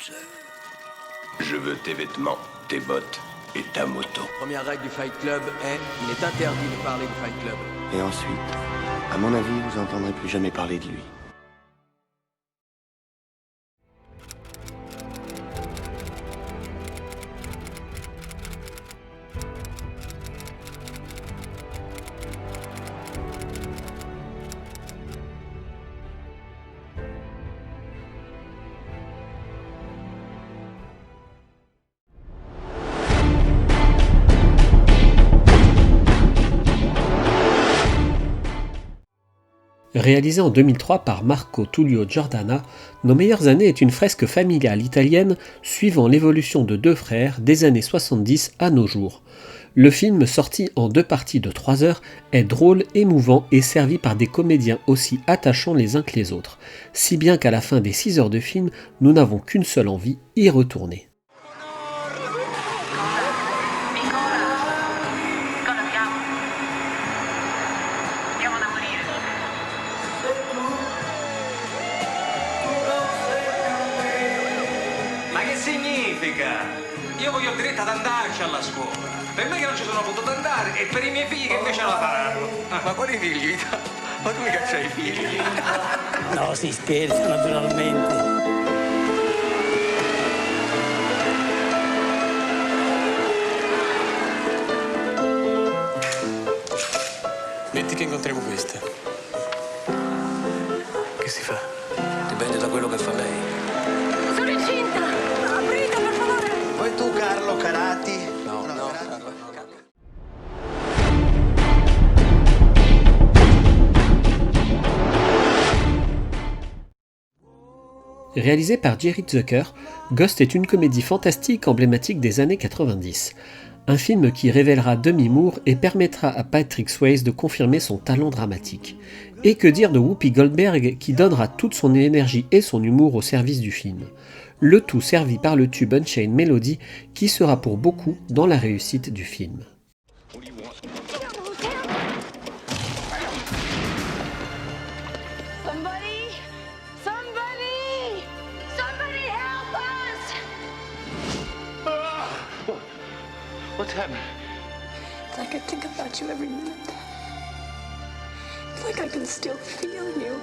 sœur. Je veux tes vêtements, tes bottes et ta moto. Première règle du Fight Club est il est interdit de parler du Fight Club. Et ensuite, à mon avis, vous n'entendrez plus jamais parler de lui. Réalisé en 2003 par Marco Tullio Giordana, Nos meilleures années est une fresque familiale italienne suivant l'évolution de deux frères des années 70 à nos jours. Le film, sorti en 2 parties de 3 heures, est drôle, émouvant et servi par des comédiens aussi attachants les uns que les autres, si bien qu'à la fin des 6 heures de film, nous n'avons qu'une seule envie, y retourner. Io voglio il diritto ad andarci alla scuola. Per me che non ci sono potuto andare e per i miei figli che invece la faranno. Ma quali figli? Ma tu mica c'hai figli? No, si scherza naturalmente. Metti che incontriamo questa. Che si fa? Dipende da quello che fa lei. Sono incinta! Aprite, per favore! Poi tu, Carlo Carati? No, Carlo. Réalisé par Jerry Zucker, Ghost est une comédie fantastique emblématique des années 90. Un film qui révélera Demi Moore et permettra à Patrick Swayze de confirmer son talent dramatique. Et que dire de Whoopi Goldberg qui donnera toute son énergie et son humour au service du film. Le tout servi par le tube Unchained Melody qui sera pour beaucoup dans la réussite du film. What's happening? It's like I think about you every minute. It's like I can still feel you.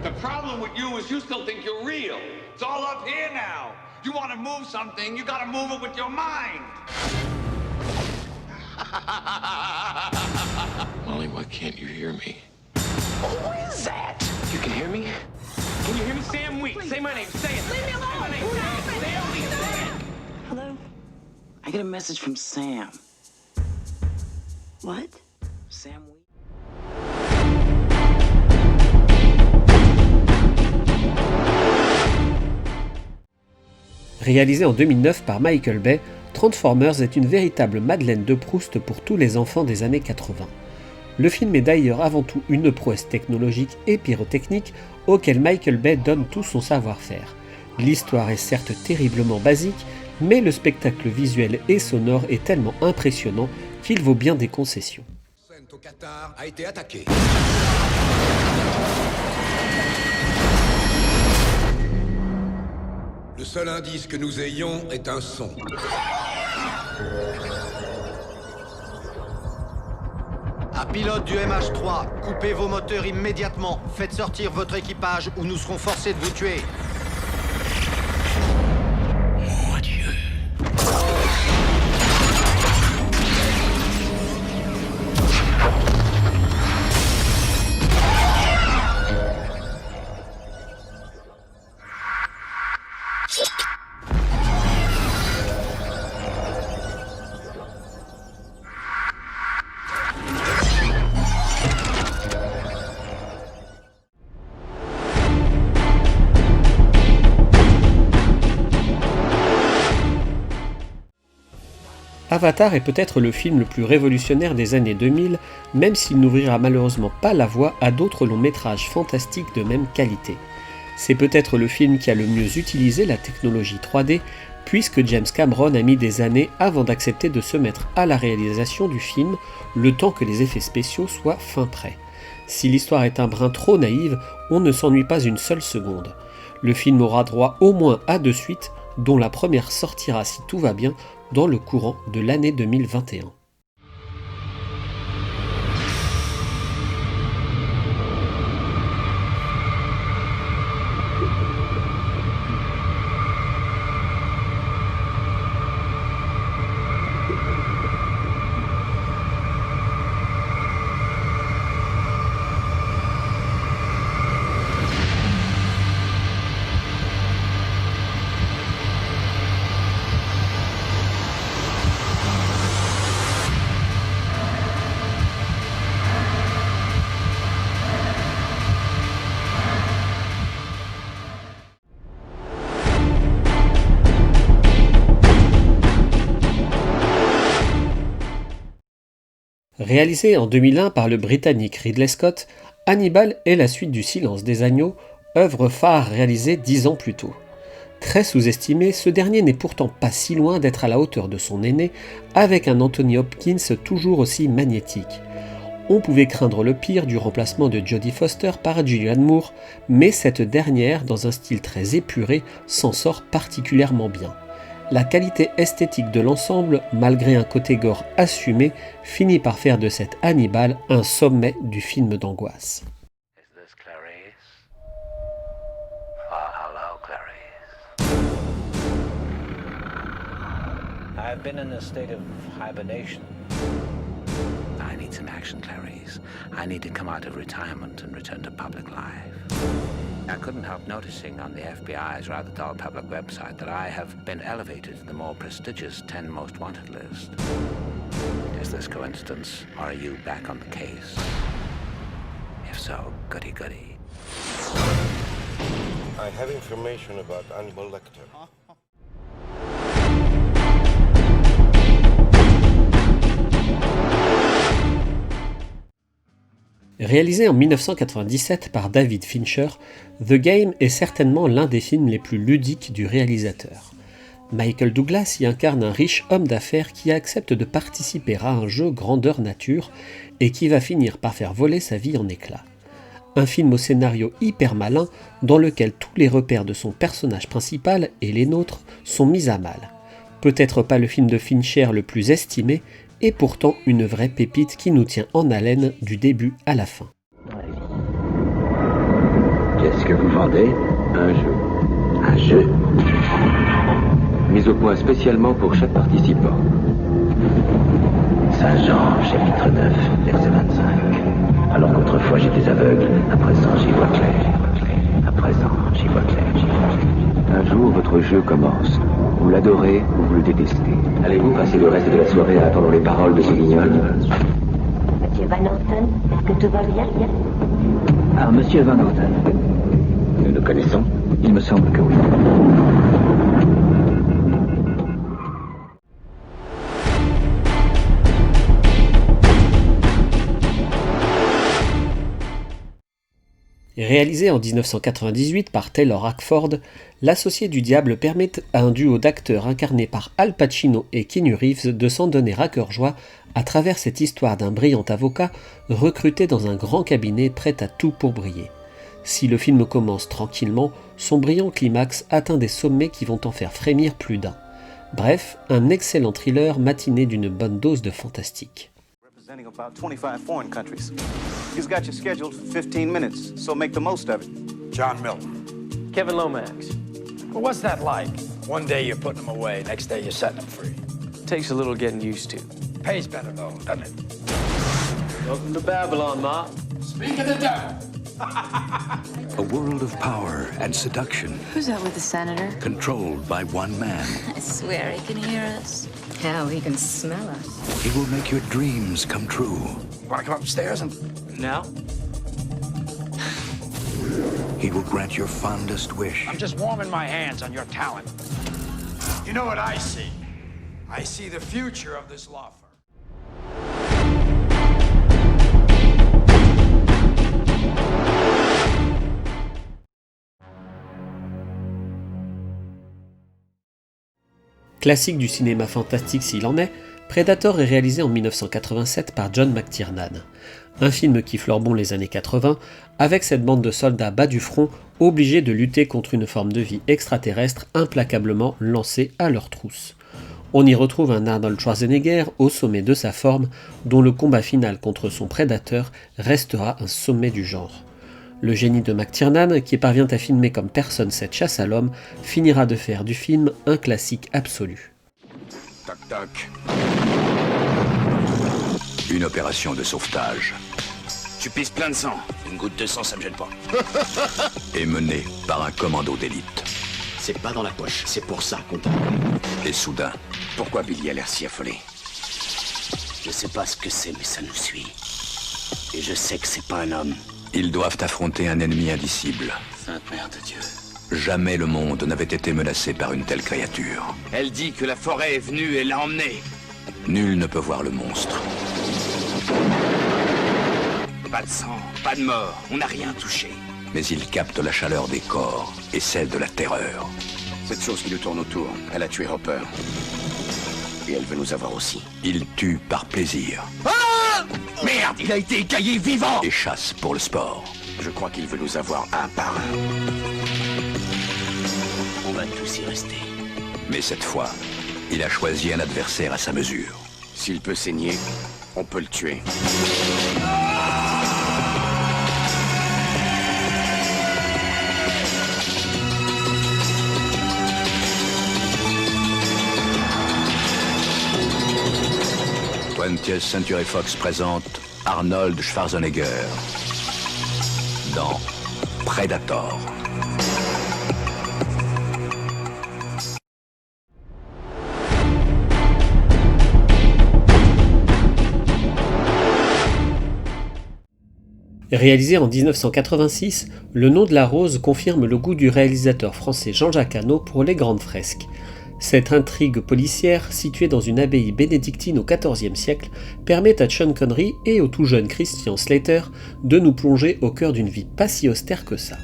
The problem with you is you still think you're real. It's all up here now. You want to move something, you got to move it with your mind. Molly, why can't you hear me? Who is that? You can hear me? Can you hear me? Sam Wheat. Say my name. Say it. Leave me alone! Say my name. Say it. Sam Wheat. Say it. Hello? I get a message from Sam. What? Sam Wheat? Réalisé en 2009 par Michael Bay, Transformers est une véritable Madeleine de Proust pour tous les enfants des années 80. Le film est d'ailleurs avant tout une prouesse technologique et pyrotechnique auquel Michael Bay donne tout son savoir-faire. L'histoire est certes terriblement basique, mais le spectacle visuel et sonore est tellement impressionnant qu'il vaut bien des concessions. Au Qatar a été attaqué. Le seul indice que nous ayons est un son. À pilote du MH3, coupez vos moteurs immédiatement. Faites sortir votre équipage ou nous serons forcés de vous tuer. Mon Dieu. Avatar est peut-être le film le plus révolutionnaire des années 2000, même s'il n'ouvrira malheureusement pas la voie à d'autres longs métrages fantastiques de même qualité. C'est peut-être le film qui a le mieux utilisé la technologie 3D, puisque James Cameron a mis des années avant d'accepter de se mettre à la réalisation du film, le temps que les effets spéciaux soient fin prêts. Si l'histoire est un brin trop naïve, on ne s'ennuie pas une seule seconde. Le film aura droit au moins à 2 suites, dont la première sortira si tout va bien dans le courant de l'année 2021. Réalisé en 2001 par le Britannique Ridley Scott, Hannibal est la suite du Silence des agneaux, œuvre phare réalisée 10 ans plus tôt. Très sous-estimé, ce dernier n'est pourtant pas si loin d'être à la hauteur de son aîné, avec un Anthony Hopkins toujours aussi magnétique. On pouvait craindre le pire du remplacement de Jodie Foster par Julianne Moore, mais cette dernière, dans un style très épuré, s'en sort particulièrement bien. La qualité esthétique de l'ensemble, malgré un côté gore assumé, finit par faire de cet Hannibal un sommet du film d'angoisse. Is this Clarice? Oh, hello, Clarice. I've been in a state of hibernation. I need some action, Clarice. I need to come out of retirement and return to public life. I couldn't help noticing on the FBI's rather dull public website that I have been elevated to the more prestigious 10 most wanted list. Is this coincidence, or are you back on the case? If so, goody goody. I have information about Hannibal Lecter. Réalisé en 1997 par David Fincher, The Game est certainement l'un des films les plus ludiques du réalisateur. Michael Douglas y incarne un riche homme d'affaires qui accepte de participer à un jeu grandeur nature et qui va finir par faire voler sa vie en éclats. Un film au scénario hyper malin dans lequel tous les repères de son personnage principal et les nôtres sont mis à mal. Peut-être pas le film de Fincher le plus estimé, et pourtant une vraie pépite qui nous tient en haleine du début à la fin. Qu'est-ce que vous vendez? Un jeu. Un jeu mis au point spécialement pour chaque participant. Saint Jean, chapitre 9, verset 25. Alors qu'autrefois j'étais aveugle, à présent j'y vois clair. À présent j'y vois clair. Un jour votre jeu commence. Vous l'adorez ou vous le détestez. Allez-vous passer le reste de la soirée à attendre les paroles de ce guignol? Monsieur Van Houten, est-ce que tout va bien? Ah, Monsieur Van Houten. Nous nous connaissons? Il me semble que oui. Réalisé en 1998 par Taylor Hackford, L'Associé du Diable permet à un duo d'acteurs incarnés par Al Pacino et Keanu Reeves de s'en donner à cœur joie à travers cette histoire d'un brillant avocat recruté dans un grand cabinet prêt à tout pour briller. Si le film commence tranquillement, son brillant climax atteint des sommets qui vont en faire frémir plus d'un. Bref, un excellent thriller matiné d'une bonne dose de fantastique. About 25 foreign countries. He's got you scheduled for 15 minutes, so make the most of it. John Milton. Kevin Lomax. Well, what's that like? One day you're putting them away, next day you're setting them free. Takes a little getting used to. Pays better though, doesn't it? Welcome to Babylon, Ma. Speak of the devil. A world of power and seduction. Who's that with the senator? Controlled by one man. I swear he can hear us. Hell, he can smell us. He will make your dreams come true. Want to come upstairs and... Now? He will grant your fondest wish. I'm just warming my hands on your talent. You know what I see? I see the future of this law firm. Classique du cinéma fantastique s'il en est, Predator est réalisé en 1987 par John McTiernan. Un film qui fleure bon les années 80, avec cette bande de soldats bas du front obligés de lutter contre une forme de vie extraterrestre implacablement lancée à leur trousse. On y retrouve un Arnold Schwarzenegger au sommet de sa forme, dont le combat final contre son prédateur restera un sommet du genre. Le génie de McTiernan, qui parvient à filmer comme personne cette chasse à l'homme, finira de faire du film un classique absolu. Tac tac. Une opération de sauvetage. Tu pisses plein de sang. Une goutte de sang, ça me gêne pas. Est menée par un commando d'élite. C'est pas dans la poche, c'est pour ça qu'on t'a. Et soudain, Pourquoi Billy a l'air si affolé? Je sais pas ce que c'est, mais ça nous suit. Et je sais que c'est pas un homme. ils doivent affronter un ennemi indicible. Sainte Mère de Dieu. Jamais le monde n'avait été menacé par une telle créature. Elle dit que la forêt est venue et l'a emmené. Nul ne peut voir le monstre. Pas de sang, pas de mort, on n'a rien touché. Mais il capte la chaleur des corps et celle de la terreur. Cette chose qui nous tourne autour, elle a tué Hopper. Et elle veut nous avoir aussi. Il tue par plaisir. Ah! Merde, il a été écaillé vivant! Et chasse pour le sport. Je crois qu'il veut nous avoir un par un. On va tous y rester. Mais cette fois, il a choisi un adversaire à sa mesure. S'il peut saigner, on peut le tuer. th Century Fox présente Arnold Schwarzenegger dans Predator. Réalisé en 1986, Le Nom de la Rose confirme le goût du réalisateur français Jean-Jacques Hano pour les grandes fresques. Cette intrigue policière, située dans une abbaye bénédictine au XIVe siècle, permet à Sean Connery et au tout jeune Christian Slater de nous plonger au cœur d'une vie pas si austère que ça.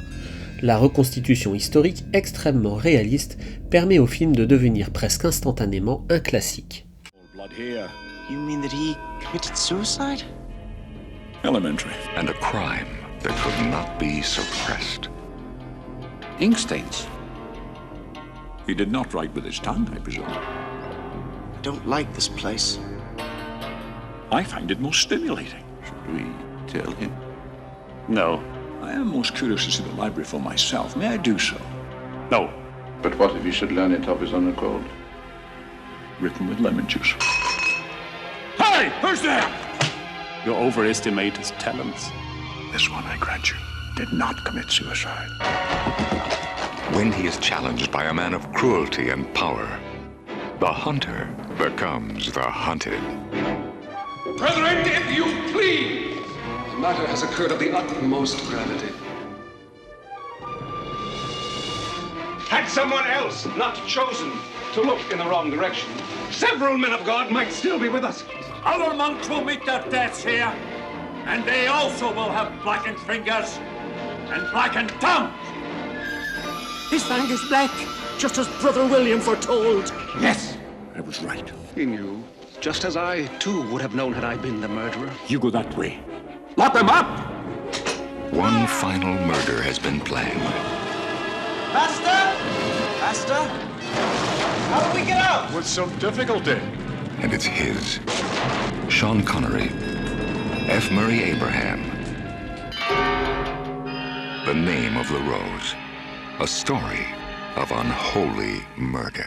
La reconstitution historique extrêmement réaliste permet au film de devenir presque instantanément un classique. You mean that he committed suicide? Elementary. And a crime that could not be suppressed. Ink stains. He did not write with his tongue, I presume. I don't like this place. I find it most stimulating. Should we tell him? No. I am most curious to see the library for myself. May I do so? No. But what if he should learn it of his own accord? Written with lemon juice. Hey! Who's there? You overestimate his talents. This one, I grant you, did not commit suicide. When he is challenged by a man of cruelty and power, the hunter becomes the hunted. Brethren, if you please! The matter has occurred of the utmost gravity. Had someone else not chosen to look in the wrong direction, several men of God might still be with us. Other monks will meet their deaths here, and they also will have blackened fingers and blackened tongues. His fang is black, just as Brother William foretold. Yes, I was right. he knew. Just as I, too, would have known had I been the murderer. You go that way. Lock them up! One final murder has been planned. Master? Master? How do we get out? With some difficulty. And it's his. Sean Connery. F. Murray Abraham. The Name of the Rose. A story of unholy murder.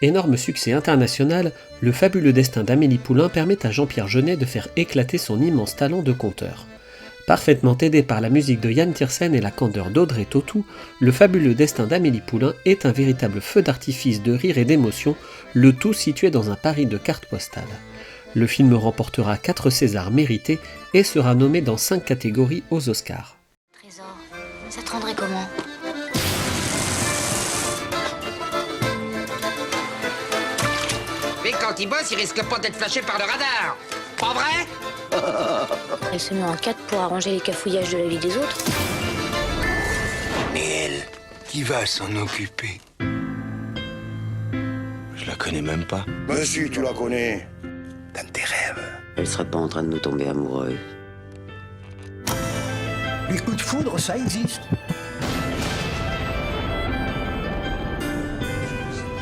Énorme succès international, Le fabuleux destin d'Amélie Poulain permet à Jean-Pierre Jeunet de faire éclater son immense talent de conteur. Parfaitement aidé par la musique de Yann Tiersen et la candeur d'Audrey Tautou, Le fabuleux destin d'Amélie Poulain est un véritable feu d'artifice de rire et d'émotion, le tout situé dans un Paris de cartes postales. Le film remportera 4 Césars mérités et sera nommé dans 5 catégories aux Oscars. Trésor, ça te rendrait comment? Mais quand il bosse, il risque pas d'être flashé par le radar. Pas vrai? Elle se met en 4 pour arranger les cafouillages de la vie des autres. Et elle, qui va s'en occuper? Je la connais même pas. Mais si, tu la connais. Dans tes rêves. Elle serait pas en train de nous tomber amoureux. Les coups de foudre, ça existe.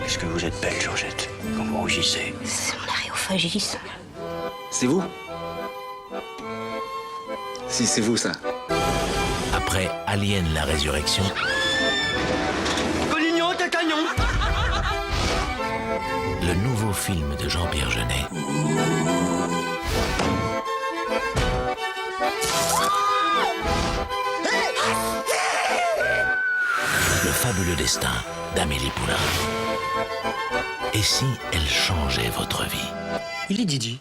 Est-ce que vous êtes belle, Georgette? Quand vous rougissez. C'est mon aréophagisme. C'est vous? Si, c'est vous, ça. Après Alien la Résurrection, Collignon, t'es cagnon! le nouveau film de Jean-Pierre Jeunet. Le fabuleux destin d'Amélie Poulain. Et si elle changeait votre vie? Il est Didi.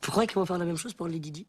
Vous croyez qu'ils vont faire la même chose pour les Didi?